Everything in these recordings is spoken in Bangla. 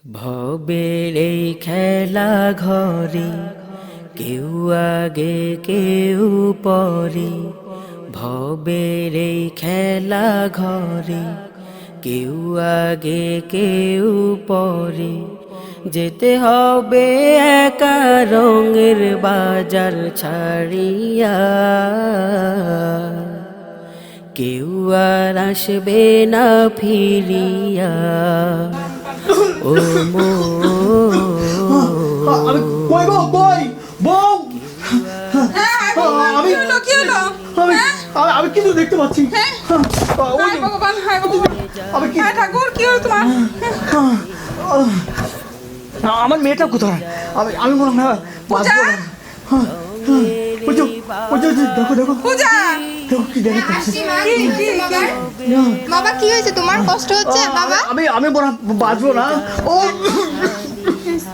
ভবের এই খেলা ঘরে কেউ আগে কেউ পরে, ভবের এই খেলা ঘরে কেউ আগে কেউ পরে, যেতে হবে একা রঙের বাজার ছাড়িয়া, কেউ আর আসবে না ফিরিয়া। ও মো আমি কই গো কই বউ আমি কি হলো আমি কিছু দেখতে পাচ্ছি। হায় ভগবান হায় ভগবান আমি কি হায় ঠাকুর কি হলো তোমার আমার মেয়েটা কোথায়? আমি মনে হয় বাঁচবো না। ওই যে দেখো দেখো পূজা দেখো কি দেখো বাবা কি হয়েছে তোমার? কষ্ট হচ্ছে বাবা? আমি মনে হয় বাঁচবো না। ও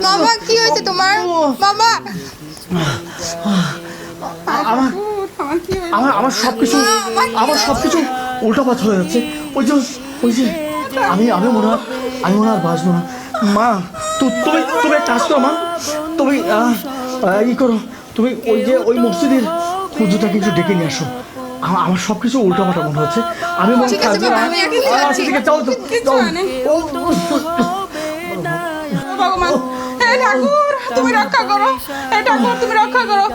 বাবা কি হয়েছে তোমার বাবা? আমার আমার কি হলো আমার সবকিছু উল্টাপাল্টা হয়ে যাচ্ছে। ওই যে আমি মনে হয় আর বাঁচবো না। মা তুমি একটা কাজ করো মা, তুমি ই করো, তুমি ওই মসজিদের হুজুরটাকে একটু ডেকে নিয়ে আসো। আমার সবকিছু উল্টাপাল্টা মনে হচ্ছে। আমি মনে ঠিক আছে থাকবো বাবা, না। আমি এখনই যাচ্ছি। ঠিক আছে, চলো তো কিচ্ছু জানে ভগবান হে ঠাকুর তুমি রক্ষা করো, হে ঠাকুর তুমি রক্ষা করো,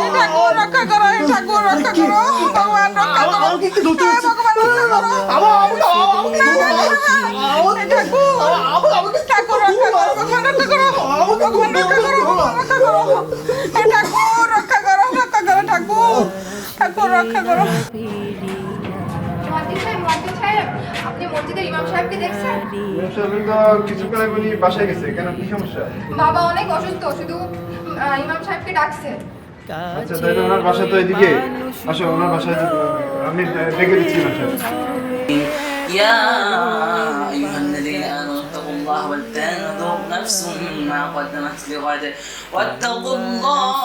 হে ঠাকুর রক্ষা করো, হে ঠাকুর রক্ষা করো, ভগবান রক্ষা করো, আমাকে একটু ধরতে হে হচ্ছে। ভগবান রক্ষা করো, হে ঠাকুর রক্ষা করো, ভগবান রক্ষা করো, ভগবান রক্ষা করো, ভগবান রক্ষা করো, হে ঠাকুর রক্ষা করো, ঠাকুর রক্ষা করো। আপনি মসজিদের ইমাম সাহেবকে দেখছেন? ইমাম সাহেবের তো কিছুক্ষণ আগে উনি বাসায় গেছে। কেন, কি সমস্যা? বাবা অনেক অসুস্থ, শুধু ইমাম সাহেবকে ডাকছে। আচ্ছা, তাহলে ওনার বাসা তো এদিকে। আসো, ওনার বাসায় আমি ডেকে দিচ্ছি ইমাম সাহেব। يا أيها الذين آمنوا اتقوا الله ولتنظر نفس ما قدمت لغد واتقوا الله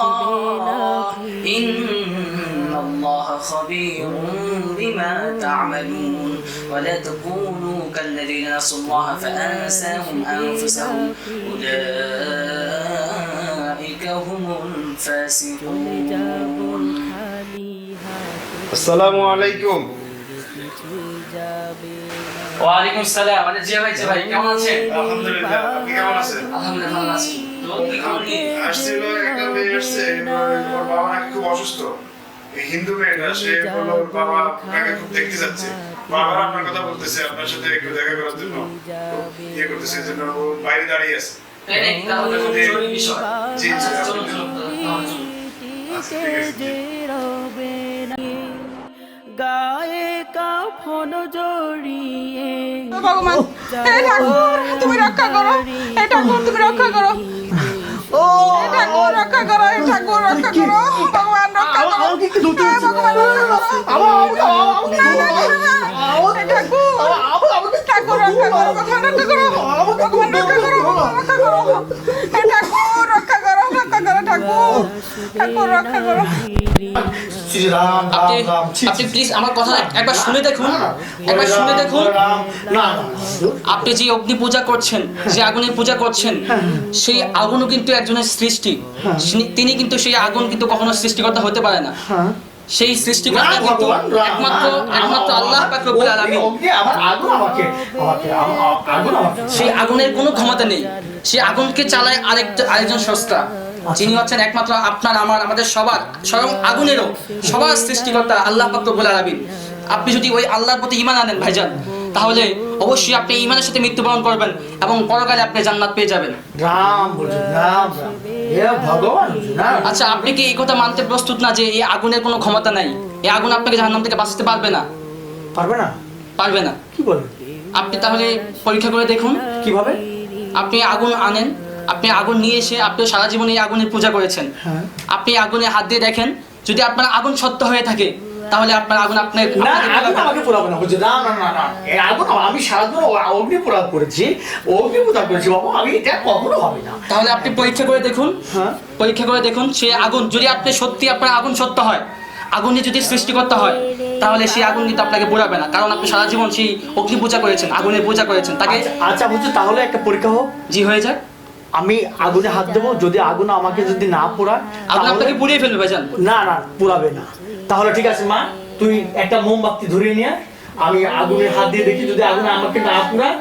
إن الله خبير بما تعملون ولا تكونوا كالذين نسوا الله فأنساهم أنفسهم أولئك هم الفاسقون. আসসালামু আলাইকুম। ওয়ালাইকুম আসসালাম। আরে জি ভাই কেমন আছেন? আলহামদুলিল্লাহ, আপনি কেমন আছেন? আলহামদুলিল্লাহ ভালো আছি। তো আপনি আসছিল একটা মেয়ে আসছে, ওর বাবা নাকি খুব অসুস্থ। এই হিন্দু মেয়েটা, সে বললো ওর বাবা আপনাকে খুব দেখতে যাচ্ছে। বাবার আপনার কথা বলতেছে, আপনার সাথে একটু দেখা করার জন্য ইয়ে করতেছে, এই জন্য ও বাইরে দাঁড়িয়ে আছে। তাই নাকি? তাহলে খুব জরুরি বিষয়। জি জি, আচ্ছা, আপনি চলুন। আচ্ছা, ঠিক আছে, জি। গায়ে কাফন জড়িয়ে, ভগবান হে ঠাকুর তুমি রক্ষা করো, হে ঠাকুর তুমি রক্ষা করো, হে ঠাকুর রক্ষা করো, হে ঠাকুর রক্ষা করো, ভগবান রক্ষা করো, আমাকে একটু ধরতে হে হচ্ছে। ভগবান রক্ষা করো, হে ঠাকুর ঠাকুর রক্ষা করো, ভগবান রক্ষা করো, ভগবান রক্ষা করো, ভগবান রক্ষা করো, হে ঠাকুর রক্ষা করো, ঠাকুর রক্ষা করো। শ্রীরাম আপনি রাম রাম। আপনি প্লিজ আমার কথা একবার শুনে দেখুন, একবার শুনে দেখুন। না আপনি যে অগ্নি পূজা করছেন, যে আগুনের পূজা করছেন, সেই আগুনও কিন্তু একজনের সৃষ্টি। তিনি কিন্তু সেই আগুন কিন্তু কখনো সৃষ্টিকর্তা হতে পারে না। সেই সৃষ্টিকর্তা কিন্তু একমাত্র আল্লাহ পাক রব্বুল আলামিন। সেই আগুনের কোনো ক্ষমতা নেই, সেই আগুনকে চালায় আরেকজন স্রষ্টা, যিনি হচ্ছেন একমাত্র আপনার আমাদের সবার, স্বয়ং আগুনেরও সবার সৃষ্টিকর্তা আল্লাহ পাক রব্বুল আলামিন। আপনি যদি ওই আল্লাহর প্রতি ঈমান আনেন ভাইজান, তাহলে অবশ্যই আপনি ঈমানের সাথে মৃত্যুবরণ করবেন এবং পরকালে আপনি জান্নাত পেয়ে যাবেন। রাম বলছেন, রাম রাম, হে ভগবান না। আচ্ছা, আপনি কি এই কথা মানতে প্রস্তুত না যে এই আগুনের কোনো ক্ষমতা নাই? এই আগুন আপনাকে জাহান্নাম থেকে বাঁচাতে পারবে না? পারবে না? পারবে না। কি বলেন? আপনি তাহলে পরীক্ষা করে দেখুন। কিভাবে? আপনি আগুন আনেন, আপনি আগুন নিয়ে এসে আপনি সারা জীবন এই আগুনের পূজা করেছেন। হ্যাঁ। আপনি আগুনে হাত দিয়ে দেখেন, যদি আপনার আগুন সত্য হয়ে থাকে তাহলে আপনার আগুন না, আপনাকে আগুন আমাকে পোড়াবে না, বুঝছি। না না না না, এই আগুন আমি সারাদিন অগ্নি পোড়া করেছি, অগ্নি পোড়া করেছি বাবু, আমি এটা কখনো হবে না। তাহলে আপনি পরীক্ষা করে দেখুন। হ্যাঁ। পরীক্ষা করে দেখুন সে আগুন যদি আপনি সত্যি আপনার আগুন সত্য হয়, আগুনে যদি সৃষ্টিকর্তা হয়, তাহলে সেই আগুন কিন্তু আপনাকে পোড়াবে না, কারণ আপনি সারা জীবন সেই অগ্নি পূজা করেছেন, আগুনের পূজা করেছেন তাকে। আচ্ছা হুজুর, তাহলে একটা পরীক্ষা হোক। জি, হয়ে যাক। আমি আগুনে হাত দেবো, যদি আগুন আমাকে যদি না পোড়ায় আগুন তাহলে- আপনাকে পুড়িয়ে ফেলবে ভাইজান। না না, পোড়াবে না। তাহলে ঠিক আছে মা, তুই একটা মোমবাতি ধরিয়ে নিয়ে আয়। আমি আগুনে হাত দিয়ে দেখি, যদি আগুনে আমাকে না পোড়ায়,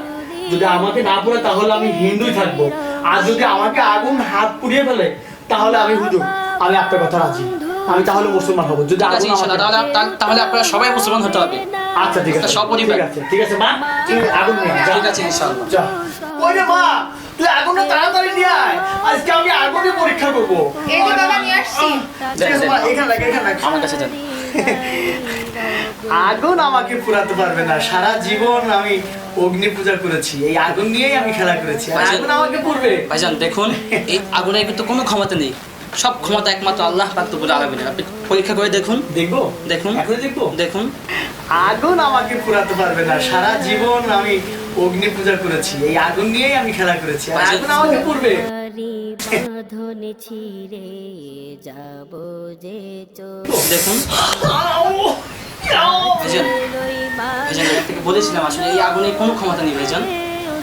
যদি আমাকে না পোড়ায় তাহলে আমি হিন্দুই থাকবো। আর যদি আমাকে আগুন হাত পুড়িয়ে ফেলে তাহলে আমি হুজুর, আমি আপনার কথা রাজি, আমি তাহলে মুসলমান হবো। যদি ঠিক আছে, আগুন ইনশাআল্লাহ, আমাকে- তাহলে আপনারা সবাই মুসলমান হতে হবে। আচ্ছা ঠিক আছে, একটা সপরিবার। ঠিক আছে, ঠিক আছে মা, তুই আগুন নিয়ে আয়, যা। ঠিক আছে, ইনশাআল্লাহ। যা। ওই রে মা, তুই আগুনটা তাড়াতাড়ি নিয়ে আয়, আজকে আমি আগুনে পরীক্ষা করবো। এই যে বাবা নিয়ে আসছি। ঠিক আছে মা, এখানে রাখ, এখানে রাখ। আমার কাছে যান। আগুন আমাকে পুরাতে পারবে না, সারা জীবন আমি অগ্নি পূজা করেছি, এই আগুন নিয়েই আমি খেলা করেছি, আর ভাইজান- আগুন আমাকে পুড়বে। ভাইজান দেখুন, এই আগুনের কিন্তু কোনো ক্ষমতা নেই, সব ক্ষমতা একমাত্র আল্লাহ পাক রব্বুল আলামিনের। আপনি পরীক্ষা করে দেখুন, দেখবো, দেখুন, এখন দেখবো। দেখুন। আগুন আমাকে পুরাতে পারবে না, সারা জীবন আমি অগ্নি পূজা করেছি, এই আগুন নিয়েই আমি খেলা করেছি, আর ভাইজান- আগুন আমাকে পুড়বে। বাঁধন ছিঁড়ে যাব যে দেখুন ভাইজান, ভাইজান থেকে বলেছিলাম আসলে এই আগুনের কোনো ক্ষমতা নেই ভাইজান।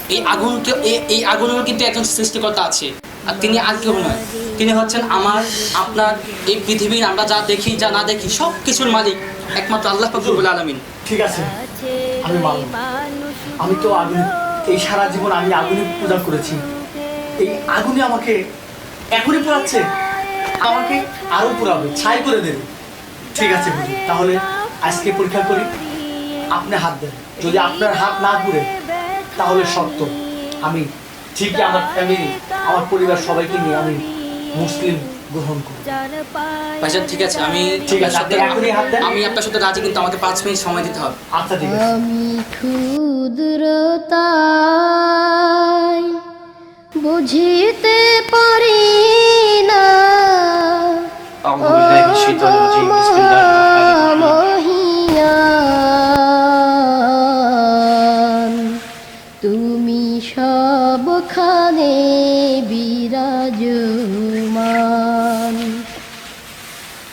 এই আগুনকে এই আগুনের কিন্তু একজন সৃষ্টিকর্তা আছে, আর তিনি আর কেউ নয়, তিনি হচ্ছেন আমার আপনার এই পৃথিবীর আমরা যা দেখি যা না দেখি সব কিছুর মালিক একমাত্র আল্লাহ পাক রব্বুল আলামিন। ঠিক আছে, আমি মানব। আমি তো আগুন, এই সারা জীবন আমি আগুনে পূজা করেছি, এই আগুনে আমাকে এখনই পোড়াচ্ছে, আমাকে আরো পোড়াবে, ছাই করে দেবে। ঠিক আছে হুজুর, তাহলে আজকে পরীক্ষা করি, আপনি হাত দেন, যদি আপনার হাত না পুড়ে তাহলে সত্য আমি ঠিকই আমার ফ্যামিলি, আমার পরিবার সবাইকে নিয়ে আমি মুসলিম গ্রহণ করি। ভাইজান ঠিক আছে, আমি ঠিক আছে, আপনি এখনই হাত দেন। আমি আপনার সাথে রাজি, কিন্তু আমাকে 5 মিনিট সময় দিতে হবে। আচ্ছা ঠিক আছে। আমি ক্ষুদ্রতাই বুঝিতে পারি না মহিয়ান, তুমি সবখানে বিরাজমান।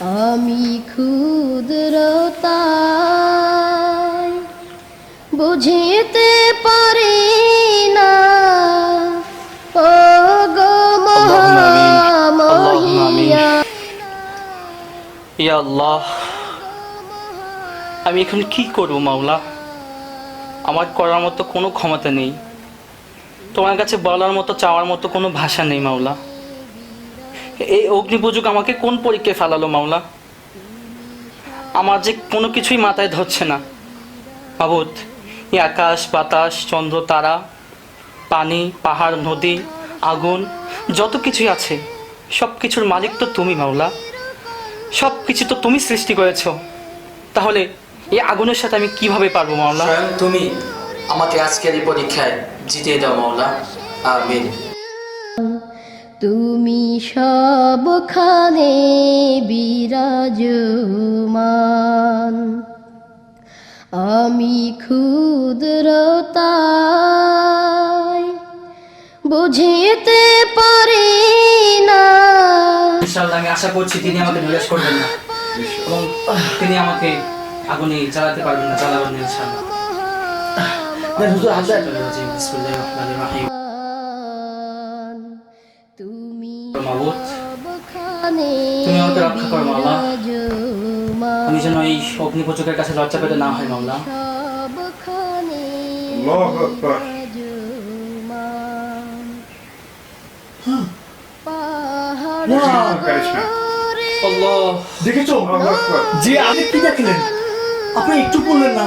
আমি ক্ষুদ্রতাই বুঝিতে পারি না ও গো মহামহিয়া। ইয়া আল্লাহ, আমি এখন কি করব মাওলা? আমার করার মতো কোনো ক্ষমতা নেই, তোমার কাছে বলার মতো চাওয়ার মতো কোনো ভাষা নেই মাওলা। এই অগ্নিপূজক আমাকে কোন পরীক্ষায় ফেলালো মাওলা? আমার যে কোনো কিছুই মাথায় ধরছে না মাবুদ। এই আকাশ বাতাস চন্দ্র তারা পানি পাহাড় নদী আগুন যত কিছুই আছে সব কিছুর মালিক তো তুমি মাওলা, সব কিছু তো তুমি সৃষ্টি করেছো, তাহলে এই আগুনের সাথে আমি কিভাবে পারবো মাওলা? স্বয়ং তুমি আমাকে আজকের এই পরীক্ষায় জিতিয়ে দাও মাওলা, আমিন। তুমি সবখানে বিরাজমান। আমি ক্ষুদ্রতাই বুঝিতে পারি না। ইনশাআল্লাহ আমি আশা করছি তিনি আমাকে নিরাশ করবেন না এবং তিনি আমাকে আগুনে জ্বালাতে পারবেন না, জ্বালাবেন না ইনশাআল্লাহ। দেন হুজুর, হাত দেন। বিসমিল্লাহির রহমানির রহিম। তুমি মাবুদ, সবখানে তুমি আমাকে রক্ষা করো মাওলা, বিরাজমান। আমি যেন এই অগ্নিপূজকের কাছে লজ্জা পেতে না হয় মাওলা। সবখানে আল্লাহু আকবার। বিরাজমান। পাহাড় করিস না। আল্লাহ, দেখেছো আল্লাহু আকবার। যে আপনি কি দেখলেন, আপনি একটু বললেন না।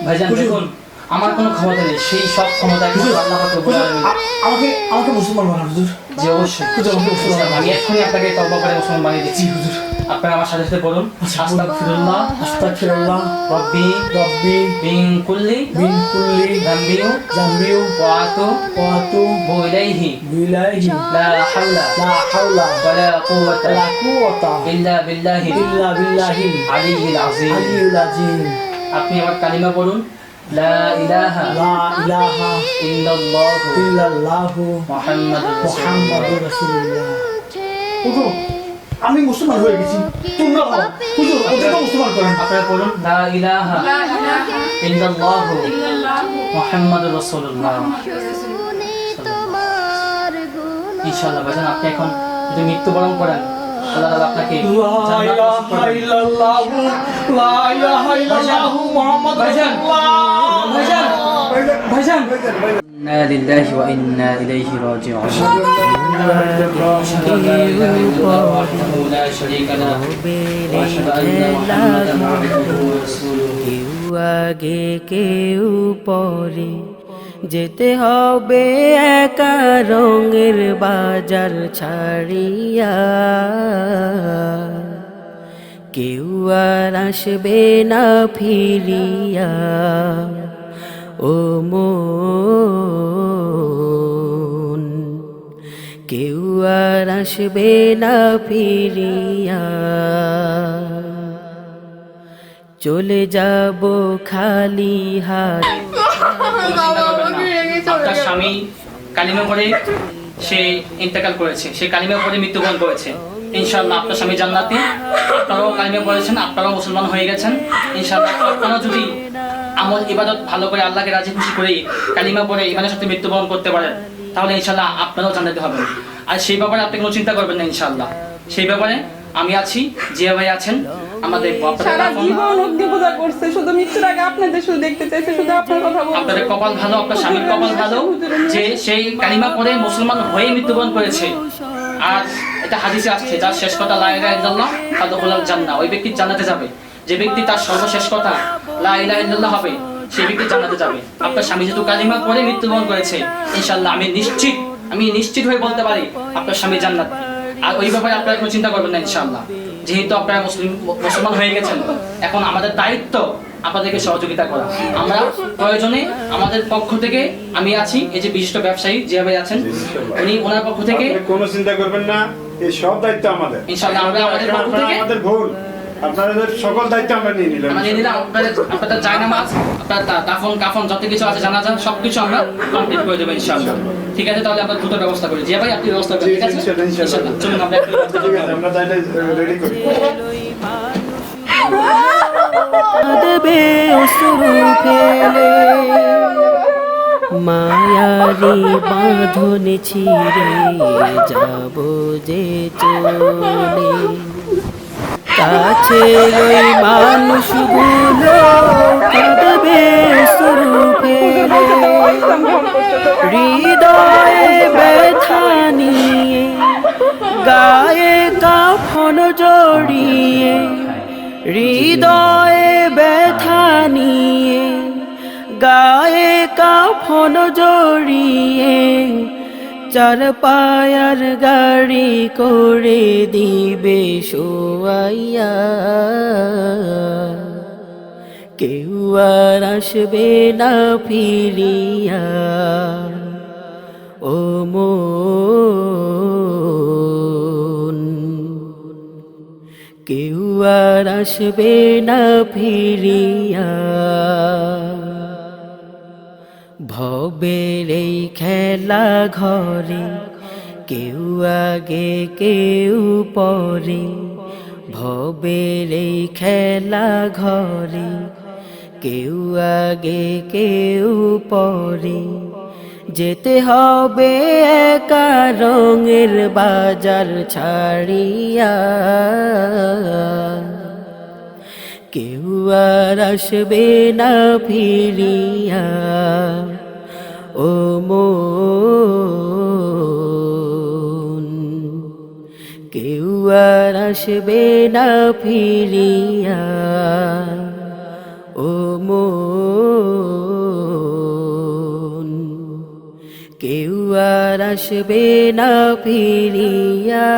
ভাইজান হুজুর। দেখুন, আমার কোনো ক্ষমতা নেই, সেই সব ক্ষমতা একমাত্র আল্লাহ পাক রব্বুল হুজুর, আলামিন। আমাকে আমাকে মুসলমান বানান হুজুর। জি অবশ্যই, হুজুর, আমাকে মুসলমান বানান। আমি এক্ষুনি আপনাকে তওবা করে মুসলমান বানিয়ে দিচ্ছি। হুজুর। আপনারা আমার সাথে সাথে বলুন, আস্তাগফিরুল্লাহ আস্তাগফিরুল্লাহ রব্বি রব্বি মিন কুল্লি মিন কুল্লি যামবিউ জামবিউ ওয়া আতুবু ওয়া আতুবু ইলাইহি ইলাইহি লা হাওলা লা হাওলা ওয়ালা কুওয়াতা ওয়ালা কুওয়াতা ইল্লা বিল্লাহি ইল্লা বিল্লাহিল আলিয়্যিল আযীম। আলিয়্যিল আযীম। আপনি আবার কালিমা পড়ুন, লা ইলাহা লা ইলাহা ইল্লাল্লাহু ইল্লাল্লাহু মুহাম্মাদুর মুহাম্মাদুর রাসূলুল্লাহ। রাসূলুল্লাহ। ওগো, আমি মুসলমান হয়ে গেছি, তোমরা হও। হুজুর, ওদেরকে মুসলমান করেন। আপনারা বলুন লা ইলাহা লা ইলাহা ইল্লাল্লাহু ইল্লাল্লাহু মুহাম্মাদুর রাসূলুল্লাহ। শুনি তোমার গুণ ইনশাআল্লাহ ভাইজান আপনি এখন যদি মৃত্যুবরণ করেন আল্লাহ তাআলা আপনাকে লা জান্নাত ইলাহা নসিব করবেন। ইল্লাল্লাহু, লা ইলাহা ইল্লাল্লাহু মুহাম্মাদুর ভাইজান, ভাইজান, ভাইজান, ইন্না লিল্লাহি ওয়া ইন্না ইলাইহি রাজিউন। لا شريك له واشهد ان محمدا عبده ورسوله কেউ আগে কেউ পরে যেতে হবে একা রঙের বাজার ছাড়িয়া, কেউ আর আসবে না ফিরিয়া। ও মন, কেউ আর আসবে না ফিরিয়া। চলে যাব খালি হাত। আপনার স্বামী কালিমা পড়ে সে ইন্তেকাল করেছে, সে কালিমা পড়ে মৃত্যুবরণ করেছে। ইনশাআল্লাহ আপনার স্বামী জান্নাতি, আপনারাও কালিমা পড়েছেন, আপনারাও মুসলমান হয়ে গেছেন। ইনশাআল্লাহ আপনারা যদি আমল ইবাদত ভালো করে আল্লাহকে রাজি খুশি করে কালিমা পড়ে ইমানের সাথে মৃত্যুবরণ করতে পারেন, তাহলে ইনশাআল্লাহ আপনারাও জান্নাতি হবেন। আর সেই ব্যাপারে আপনি কোনো চিন্তা করবেন না ইনশাআল্লাহ। সেই ব্যাপারে আমি আছি, জিয়া ভাই আছেন, আমাদের সারা জীবন অব্দি পূজা করছে, শুধু মৃত্যুর আগে আপনাদের শুধু দেখতে চাইছে, শুধু আপনার কথা বলছে। আপনাদের কপাল ভালো, আপনার স্বামীর কপাল ভালো যে সেই কালিমা পড়ে মুসলমান হয়ে মৃত্যুবরণ করেছে। আর এটা হাদিসে আসছে, যার শেষ কথা লা ইলাহা ইল্লাল্লাহ ফাদখুলাল জান্নাহ, ওই ব্যক্তি জান্নাতে যাবে। যে ব্যক্তি তার সর্বশেষ কথা লা ইলাহা ইল্লাল্লাহ হবে সেই ব্যক্তি জান্নাতে যাবে। আপনার স্বামী যেহেতু কালিমা পড়ে মৃত্যুবরণ করেছে, ইনশাআল্লাহ আমি নিশ্চিত হয়ে বলতে পারি আপনার স্বামী জান্নাত। আর ওই ব্যাপারে আপনারা কোনো চিন্তা করবেন না ইনশাআল্লাহ। যেহেতু আপনারা মুসলমান হয়ে গেছেন, এখন আমাদের দায়িত্ব আপনাদেরকে সহযোগিতা করা। আমরা প্রয়োজনে আমাদের পক্ষ থেকে আমি আছি, এই যে বিশিষ্ট ব্যবসায়ী জিয়া ভাই আছেন, উনি ওনার পক্ষ থেকে কোনো চিন্তা করবেন না, এই সব দায়িত্ব আমাদের। ইনশাআল্লাহ আমরা আমাদের পক্ষ থেকে আমাদের ভুল, আপনাদের সকল দায়িত্ব আমরা নিয়ে নিলাম। আমরা নিয়ে নিলাম। আপনাদের জায়নামাজ, আপনার দাফন কাফন যত কিছু আছে জানাজা সবকিছু আমরা কমপ্লিট করে দেবো ইনশাআল্লাহ। ঠিক আছে, তাহলে আমরা দ্রুত ব্যবস্থা করি। জিয়া ভাই আপনি ব্যবস্থা করেন, ঠিক আছে ইনশাআল্লাহ। চলুন আমরা একটু ব্যবস্থা ঠিক করি। আছে, আমরা তাইলে রেডি করি। দেবে অশ্রু ফেলে মায়ারি বাঁধন ছিঁড়ে যাব যে চলে, কাছে ওই মানুষগুলো কাঁদবে অশ্রু ফেলে, হৃদয়ে ব্যথা নিয়ে গায়ে কাফন জড়িয়ে, হৃদয়ে ব্যথা নিয়ে গায়ে কাফন জড়িয়ে, চার পায়ার গাড়ি করে দিবে শোয়াইয়া, কেউ আর আসবে না ফিরিয়া। ও মন, কেউ আর আসবে না ফিরিয়া। ভবের এই খেলা ঘরে কেউ আগে কেউ পরে, ভবের এই খেলা ঘরে কেউ আগে কেউ পরে, যেতে হবে একা রঙের বাজার ছাড়িয়া, কেউ আর আসবে না ফিরিয়া। ও মন, কেউ আর আসবে না ফিরিয়া। ও মন, কেউ আর আসবে না ফিরিয়া।